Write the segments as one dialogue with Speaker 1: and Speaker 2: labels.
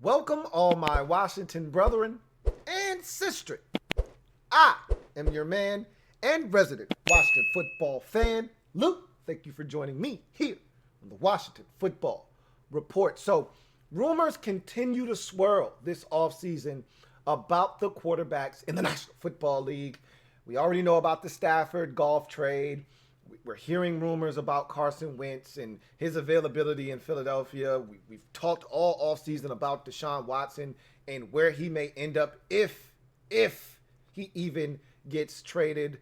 Speaker 1: Welcome, all my Washington brethren and sister. I am your man and resident Washington football fan, Lou. Thank you for joining me here on the Washington Football Report. So, rumors continue to swirl this offseason about the quarterbacks in the National Football League. We already know about the Stafford golf trade. We're hearing rumors about Carson Wentz and his availability in Philadelphia. We've talked all offseason about Deshaun Watson and where he may end up if he even gets traded.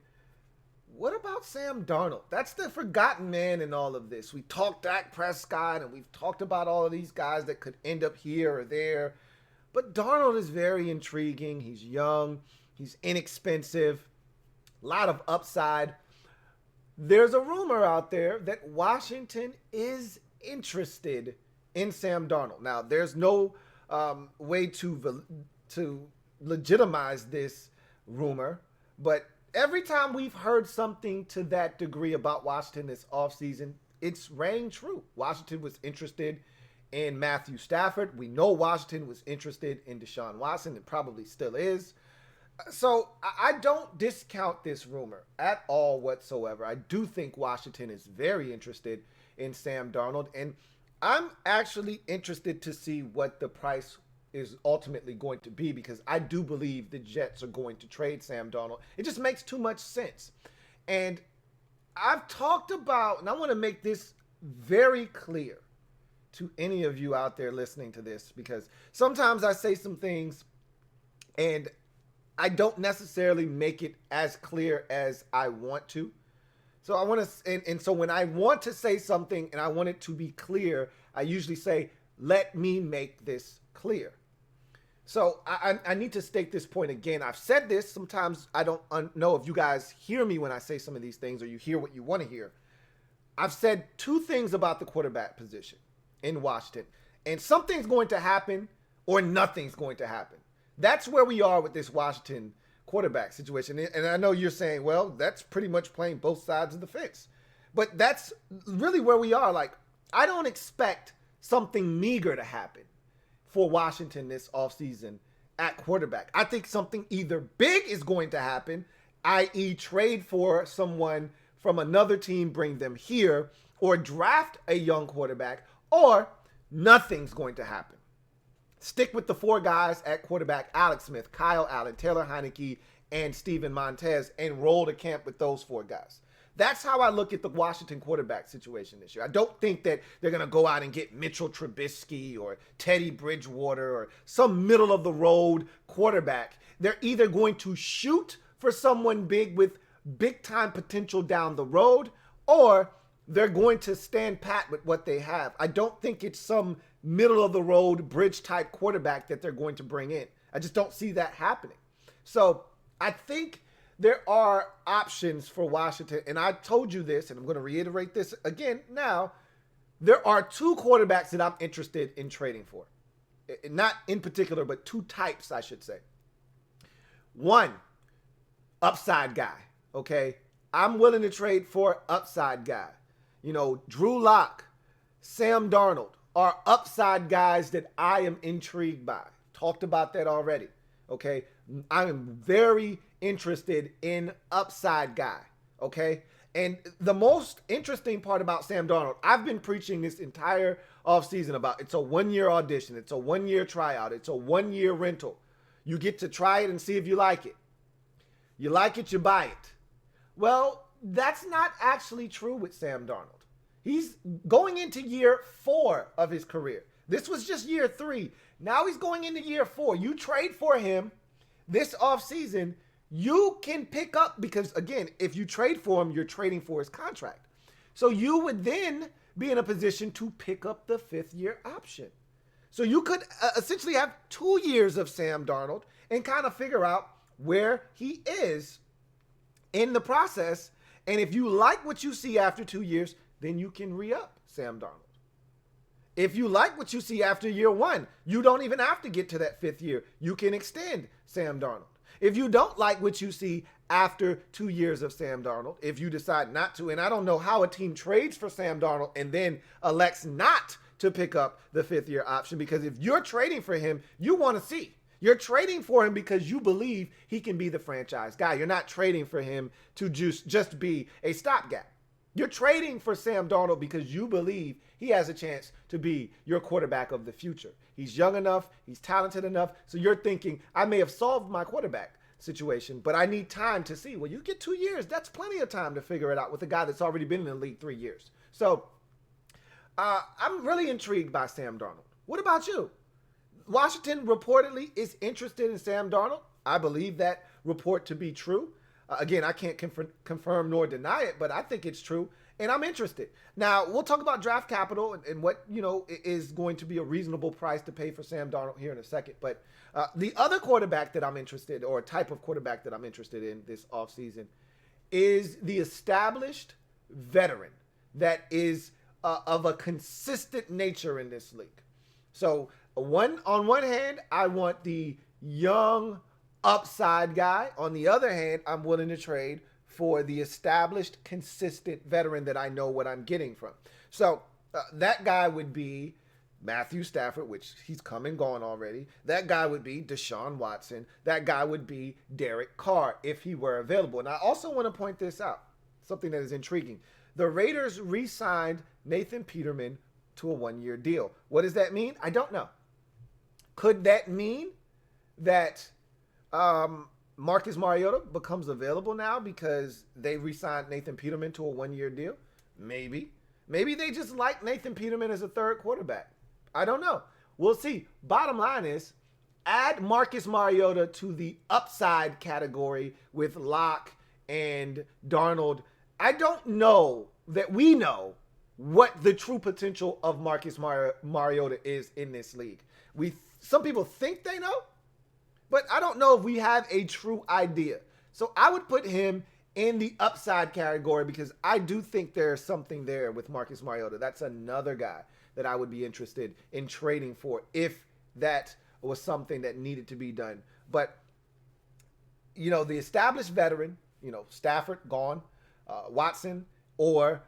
Speaker 1: What about Sam Darnold? That's the forgotten man in all of this. We talked Dak Prescott and we've talked about all of these guys that could end up here or there. But Darnold is very intriguing. He's young. He's inexpensive. A lot of upside. There's a rumor out there that Washington is interested in Sam Darnold. Now, there's no way to legitimize this rumor, but every time we've heard something to that degree about Washington this offseason, it's rang true. Washington was interested in Matthew Stafford. We know Washington was interested in Deshaun Watson and probably still is. So I don't discount this rumor at all whatsoever. I do think Washington is very interested in Sam Darnold, and I'm actually interested to see what the price is ultimately going to be because I do believe the Jets are going to trade Sam Darnold. It just makes too much sense. And I've talked about, and I want to make this very clear to any of you out there listening to this because sometimes I say some things and I don't necessarily make it as clear as I want to. So I want to, and so when I want to say something and I want it to be clear, I usually say, let me make this clear. So I need to state this point again. I've said this. Sometimes I don't know if you guys hear me when I say some of these things or you hear what you want to hear. I've said two things about the quarterback position in Washington. And something's going to happen or nothing's going to happen. That's where we are with this Washington quarterback situation. And I know you're saying, well, that's pretty much playing both sides of the fence. But that's really where we are. Like, I don't expect something meager to happen for Washington this offseason at quarterback. I think something either big is going to happen, i.e. trade for someone from another team, bring them here, or draft a young quarterback, or nothing's going to happen. Stick with the four guys at quarterback: Alex Smith, Kyle Allen, Taylor Heineke, and Steven Montez, and roll to camp with those four guys. That's how I look at the Washington quarterback situation this year. I don't think that they're going to go out and get Mitchell Trubisky or Teddy Bridgewater or some middle-of-the-road quarterback. They're either going to shoot for someone big with big-time potential down the road, or they're going to stand pat with what they have. I don't think it's some middle-of-the-road bridge-type quarterback that they're going to bring in. I just don't see that happening. So I think there are options for Washington, and I told you this, and I'm going to reiterate this again now. There are two quarterbacks that I'm interested in trading for. Not in particular, but two types, I should say. One, upside guy, okay? I'm willing to trade for upside guy. You know, Drew Lock, Sam Darnold are upside guys that I am intrigued by. Talked about that already, okay? I am very interested in upside guy, okay? And the most interesting part about Sam Darnold, I've been preaching this entire offseason about it's a one-year audition, it's a one-year tryout, it's a one-year rental. You get to try it and see if you like it. You like it, you buy it. Well, that's not actually true with Sam Darnold. He's going into year 4 of his career. This was just year 3. Now he's going into year 4. You trade for him this offseason, you can pick up, because again, if you trade for him, you're trading for his contract. So you would then be in a position to pick up the 5th year option. So you could essentially have 2 years of Sam Darnold and kind of figure out where he is in the process. And if you like what you see after 2 years, then you can re-up Sam Darnold. If you like what you see after year 1, you don't even have to get to that 5th year. You can extend Sam Darnold. If you don't like what you see after 2 years of Sam Darnold, if you decide not to, and I don't know how a team trades for Sam Darnold and then elects not to pick up the 5th-year option, because if you're trading for him, you want to see. You're trading for him because you believe he can be the franchise guy. You're not trading for him to just be a stopgap. You're trading for Sam Darnold because you believe he has a chance to be your quarterback of the future. He's young enough, he's talented enough, so you're thinking, I may have solved my quarterback situation, but I need time to see. Well, you get 2 years. That's plenty of time to figure it out with a guy that's already been in the league 3 years. So I'm really intrigued by Sam Darnold. What about you? Washington reportedly is interested in Sam Darnold. I believe that report to be true. Again, I can't confirm nor deny it, but I think it's true, and I'm interested. Now, we'll talk about draft capital and what, is going to be a reasonable price to pay for Sam Darnold here in a second. But the other quarterback that I'm interested, or type of quarterback that I'm interested in this offseason, is the established veteran that is of a consistent nature in this league. So on one hand, I want the young upside guy. On the other hand, I'm willing to trade for the established, consistent veteran that I know what I'm getting from. So that guy would be Matthew Stafford, which he's come and gone already. That guy would be Deshaun Watson. That guy would be Derek Carr if he were available. And I also want to point this out, something that is intriguing. The Raiders re-signed Nathan Peterman to a 1-year deal. What does that mean? I don't know. Could that mean that Marcus Mariota becomes available now because they re-signed Nathan Peterman to a 1-year deal? Maybe. Maybe they just like Nathan Peterman as a third quarterback. I don't know. We'll see. Bottom line is, add Marcus Mariota to the upside category with Locke and Darnold. I don't know that we know what the true potential of Marcus Mariota is in this league. Some people think they know, but I don't know if we have a true idea. So I would put him in the upside category because I do think there's something there with Marcus Mariota. That's another guy that I would be interested in trading for if that was something that needed to be done. But, the established veteran, Stafford, gone, Watson, or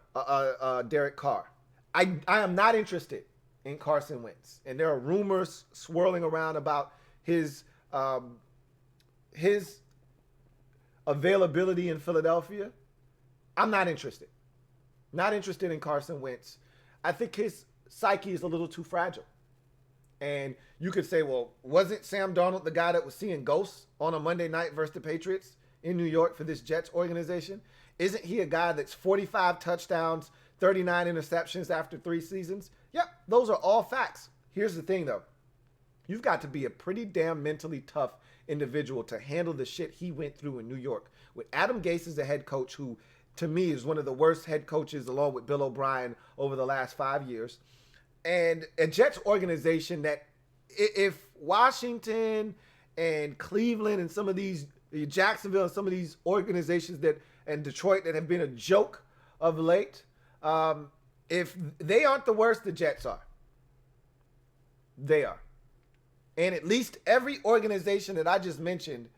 Speaker 1: Derek Carr. I am not interested in Carson Wentz. And there are rumors swirling around about his availability in Philadelphia. I'm not interested. Not interested in Carson Wentz. I think his psyche is a little too fragile. And you could say, well, wasn't Sam Darnold the guy that was seeing ghosts on a Monday night versus the Patriots in New York for this Jets organization? Isn't he a guy that's 45 touchdowns, 39 interceptions after 3 seasons? Yep, those are all facts. Here's the thing, though. You've got to be a pretty damn mentally tough individual to handle the shit he went through in New York. With Adam Gase as the head coach, who to me is one of the worst head coaches along with Bill O'Brien over the last 5 years. And a Jets organization that if Washington and Cleveland and some of these, Jacksonville and some of these organizations and Detroit that have been a joke of late, if they aren't the worst, the Jets are. They are. And at least every organization that I just mentioned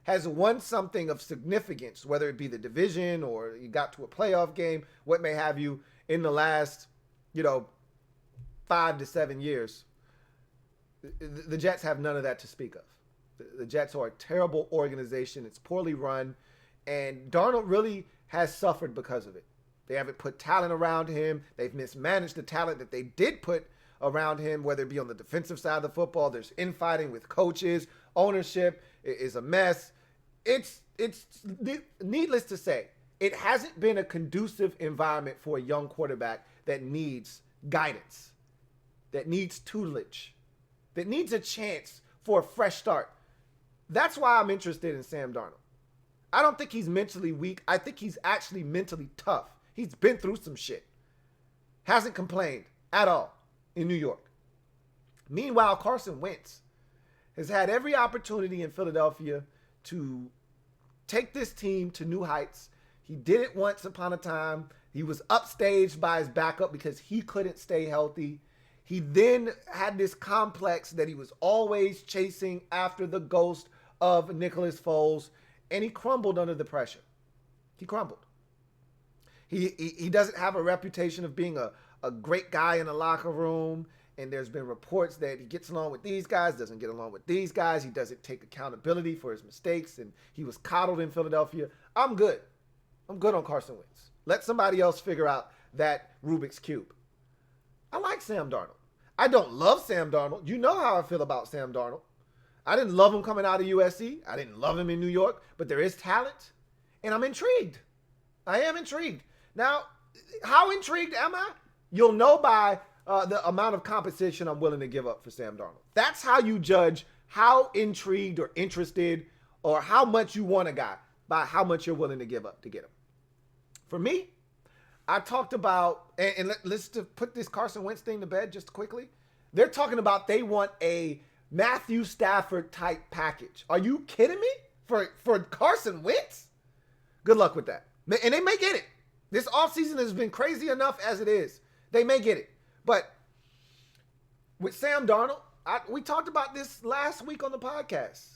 Speaker 1: has won something of significance, whether it be the division or you got to a playoff game, what may have you, in the last, 5 to 7 years. The Jets have none of that to speak of. The Jets are a terrible organization. It's poorly run. And Darnold really has suffered because of it. They haven't put talent around him. They've mismanaged the talent that they did put around him, whether it be on the defensive side of the football. There's infighting with coaches. Ownership is a mess. It's needless to say, it hasn't been a conducive environment for a young quarterback that needs guidance, that needs tutelage, that needs a chance for a fresh start. That's why I'm interested in Sam Darnold. I don't think he's mentally weak. I think he's actually mentally tough. He's been through some shit. Hasn't complained at all in New York. Meanwhile, Carson Wentz has had every opportunity in Philadelphia to take this team to new heights. He did it once upon a time. He was upstaged by his backup because he couldn't stay healthy. He then had this complex that he was always chasing after the ghost of Nicholas Foles, and he crumbled under the pressure. He crumbled. He doesn't have a reputation of being a great guy in the locker room, and there's been reports that he gets along with these guys, doesn't get along with these guys. He doesn't take accountability for his mistakes, and he was coddled in Philadelphia. I'm good. I'm good on Carson Wentz. Let somebody else figure out that Rubik's Cube. I like Sam Darnold. I don't love Sam Darnold. You know how I feel about Sam Darnold. I didn't love him coming out of USC. I didn't love him in New York, but there is talent, and I'm intrigued. I am intrigued. Now, how intrigued am I? You'll know by the amount of compensation I'm willing to give up for Sam Darnold. That's how you judge how intrigued or interested or how much you want a guy, by how much you're willing to give up to get him. For me, I talked about, and let's just put this Carson Wentz thing to bed just quickly. They're talking about they want a Matthew Stafford type package. Are you kidding me? For Carson Wentz? Good luck with that. And they may get it. This offseason has been crazy enough as it is. They may get it. But with Sam Darnold, we talked about this last week on the podcast.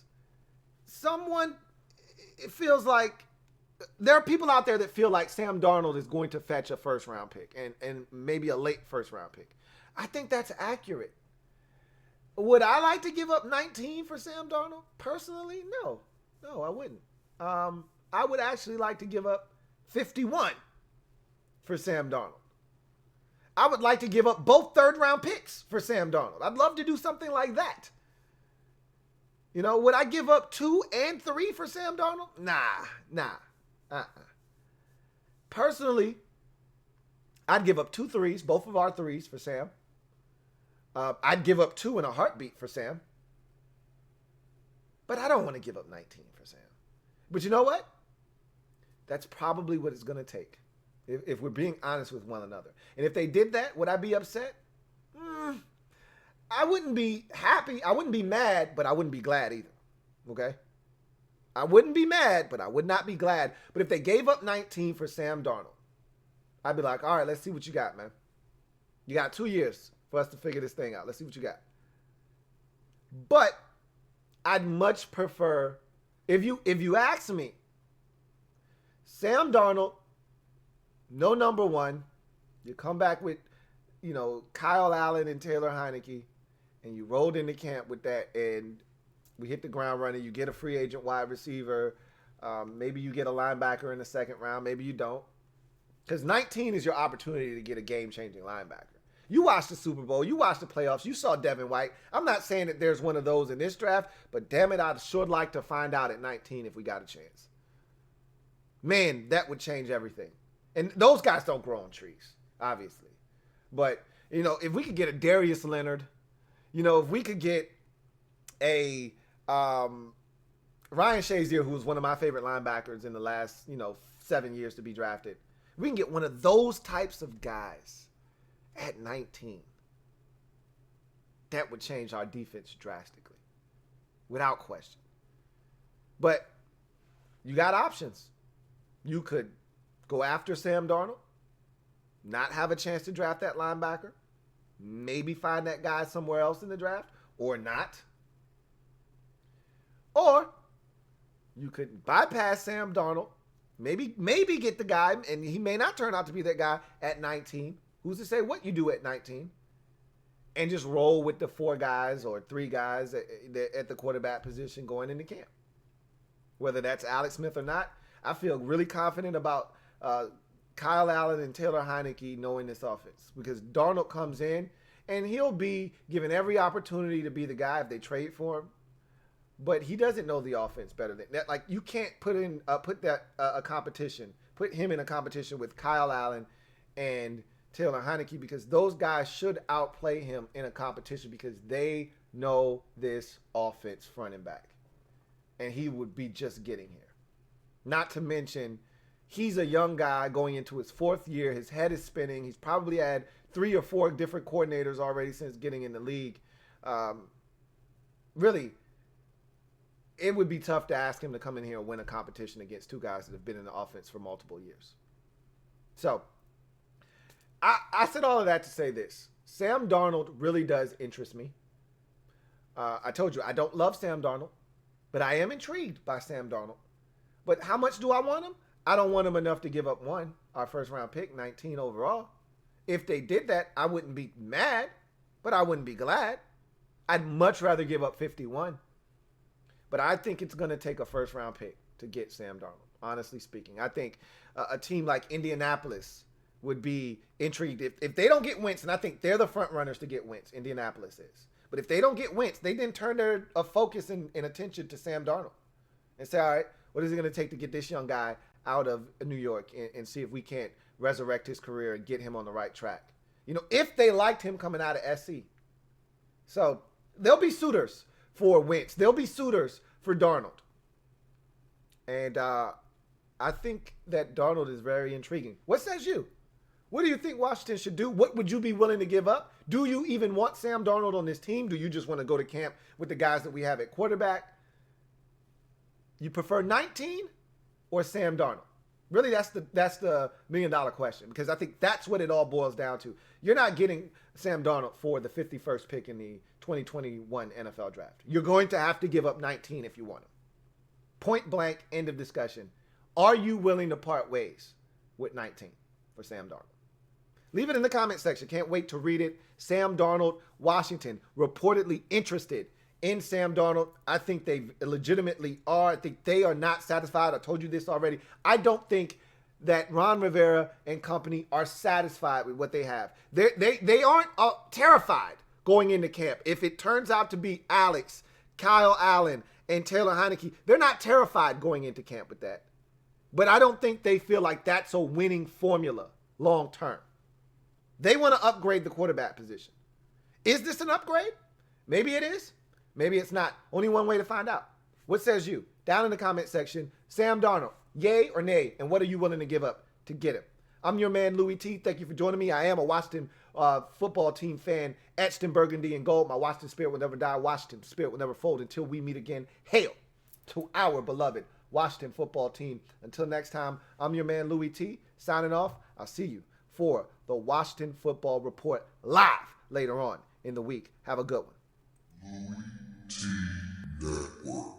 Speaker 1: It feels like there are people out there that feel like Sam Darnold is going to fetch a first round pick and maybe a late first round pick. I think that's accurate. Would I like to give up 19 for Sam Darnold? Personally, no. No, I wouldn't. I would actually like to give up 51 for Sam Darnold. I would like to give up both third-round picks for Sam Darnold. I'd love to do something like that. You know, would I give up 2 and 3 for Sam Darnold? Nah. Personally, I'd give up 2 threes, both of our threes for Sam. I'd give up 2 in a heartbeat for Sam. But I don't want to give up 19 for Sam. But you know what? That's probably what it's going to take. If we're being honest with one another. And if they did that, would I be upset? I wouldn't be happy. I wouldn't be mad, but I wouldn't be glad either. Okay? I wouldn't be mad, but I would not be glad. But if they gave up 19 for Sam Darnold, I'd be like, all right, let's see what you got, man. You got 2 years for us to figure this thing out. Let's see what you got. But I'd much prefer, if you ask me, Sam Darnold, no number one. You come back with, Kyle Allen and Taylor Heineke, and you rolled into camp with that, and we hit the ground running. You get a free agent wide receiver. Maybe you get a linebacker in the second round. Maybe you don't. Because 19 is your opportunity to get a game-changing linebacker. You watched the Super Bowl. You watched the playoffs. You saw Devin White. I'm not saying that there's one of those in this draft, but damn it, I'd sure like to find out at 19 if we got a chance. Man, that would change everything. And those guys don't grow on trees, obviously. But, if we could get a Darius Leonard, if we could get a Ryan Shazier, who was one of my favorite linebackers in the last, 7 years to be drafted. We can get one of those types of guys at 19. That would change our defense drastically, without question. But you got options. You could go after Sam Darnold, not have a chance to draft that linebacker, maybe find that guy somewhere else in the draft, or not. Or you could bypass Sam Darnold, maybe get the guy, and he may not turn out to be that guy at 19. Who's to say what you do at 19? And just roll with the 4 guys or 3 guys at the quarterback position going into camp. Whether that's Alex Smith or not, I feel really confident about Kyle Allen and Taylor Heineke knowing this offense, because Darnold comes in and he'll be given every opportunity to be the guy if they trade for him, but he doesn't know the offense better than that. Like, you can't put him in a competition with Kyle Allen and Taylor Heineke, because those guys should outplay him in a competition because they know this offense front and back, and he would be just getting here. Not to mention, he's a young guy going into his 4th year. His head is spinning. He's probably had 3 or 4 different coordinators already since getting in the league. Really, it would be tough to ask him to come in here and win a competition against 2 guys that have been in the offense for multiple years. So, I said all of that to say this. Sam Darnold really does interest me. I told you, I don't love Sam Darnold, but I am intrigued by Sam Darnold. But how much do I want him? I don't want him enough to give up 1, our first round pick, 19 overall. If they did that, I wouldn't be mad, but I wouldn't be glad. I'd much rather give up 51. But I think it's going to take a first-round pick to get Sam Darnold, honestly speaking. I think a team like Indianapolis would be intrigued. If they don't get Wentz, and I think they're the front runners to get Wentz, Indianapolis is. But if they don't get Wentz, they then turn their focus and attention to Sam Darnold and say, all right, what is it going to take to get this young guy out of New York and see if we can't resurrect his career and get him on the right track? You know, if they liked him coming out of SC. So there'll be suitors for Wentz. There'll be suitors for Darnold. And I think that Darnold is very intriguing. What says you? What do you think Washington should do? What would you be willing to give up? Do you even want Sam Darnold on this team? Do you just want to go to camp with the guys that we have at quarterback? You prefer 19 or Sam Darnold? Really, that's the million-dollar question, because I think that's what it all boils down to. You're not getting Sam Darnold for the 51st pick in the 2021 NFL draft. You're going to have to give up 19 if you want him. Point blank, end of discussion. Are you willing to part ways with 19 for Sam Darnold? Leave it in the comment section. Can't wait to read it. Sam Darnold, Washington, reportedly interested in Sam Darnold. I think they legitimately are. I think they are not satisfied. I told you this already. I don't think that Ron Rivera and company are satisfied with what they have. They aren't terrified going into camp. If it turns out to be Alex, Kyle Allen, and Taylor Heineke, they're not terrified going into camp with that. But I don't think they feel like that's a winning formula long term. They want to upgrade the quarterback position. Is this an upgrade? Maybe it is. Maybe it's not. Only one way to find out. What says you? Down in the comment section. Sam Darnold, yay or nay? And what are you willing to give up to get him? I'm your man, Louie T. Thank you for joining me. I am a Washington football team fan, etched in burgundy and gold. My Washington spirit will never die. Washington spirit will never fold until we meet again. Hail to our beloved Washington football team. Until next time, I'm your man, Louie T. Signing off. I'll see you for the Washington Football Report live later on in the week. Have a good one.
Speaker 2: LouieTeeNetwork.